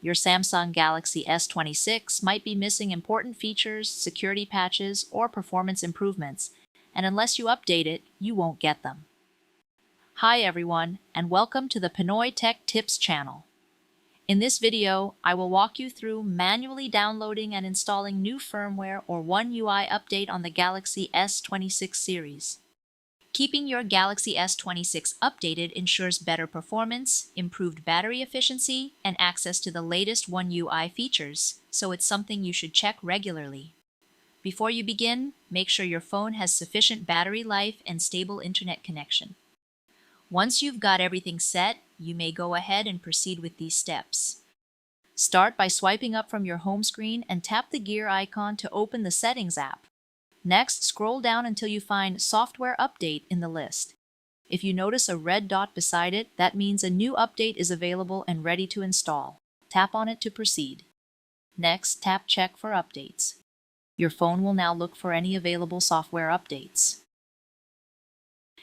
your Samsung Galaxy S26 might be missing important features, security patches, or performance improvements, and unless you update it, you won't get them. Hi everyone, and welcome to the Pinoy Tech Tips channel. In this video, I will walk you through manually downloading and installing new firmware or One UI update on the Galaxy S26 series. Keeping your Galaxy S26 updated ensures better performance, improved battery efficiency, and access to the latest One UI features, so it's something you should check regularly. Before you begin, make sure your phone has sufficient battery life and stable internet connection. Once you've got everything set, you may go ahead and proceed with these steps. Start by swiping up from your home screen and tap the gear icon to open the Settings app. Next, scroll down until you find Software Update in the list. If you notice a red dot beside it, that means a new update is available and ready to install. Tap on it to proceed. Next, tap Check for updates. Your phone will now look for any available software updates.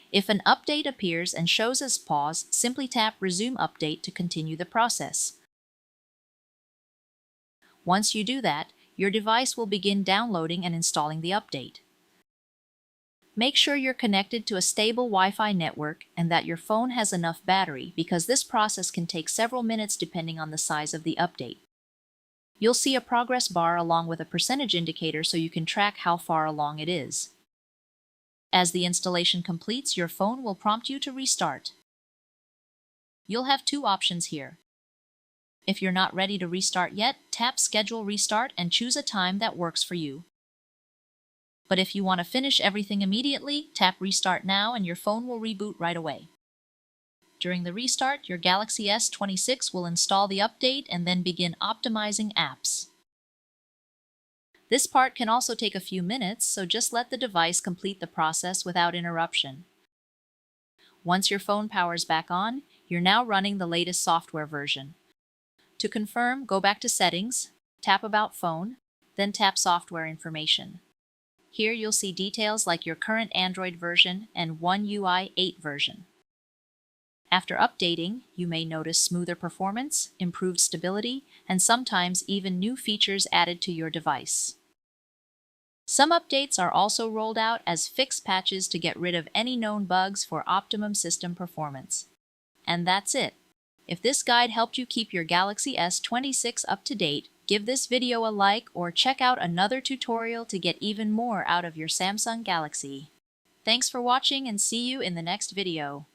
If an update appears and shows as pause, simply tap Resume Update to continue the process. Once you do that, your device will begin downloading and installing the update. Make sure you're connected to a stable Wi-Fi network and that your phone has enough battery, because this process can take several minutes depending on the size of the update. You'll see a progress bar along with a percentage indicator so you can track how far along it is. As the installation completes, your phone will prompt you to restart. You'll have two options here. If you're not ready to restart yet, tap Schedule Restart and choose a time that works for you. But if you want to finish everything immediately, tap Restart Now and your phone will reboot right away. During the restart, your Galaxy S26 will install the update and then begin optimizing apps. This part can also take a few minutes, so just let the device complete the process without interruption. Once your phone powers back on, you're now running the latest software version. To confirm, go back to Settings, tap About Phone, then tap Software Information. Here you'll see details like your current Android version and One UI 8 version. After updating, you may notice smoother performance, improved stability, and sometimes even new features added to your device. Some updates are also rolled out as fix patches to get rid of any known bugs for optimum system performance. And that's it. If this guide helped you keep your Galaxy S26 up to date, give this video a like or check out another tutorial to get even more out of your Samsung Galaxy. Thanks for watching and see you in the next video.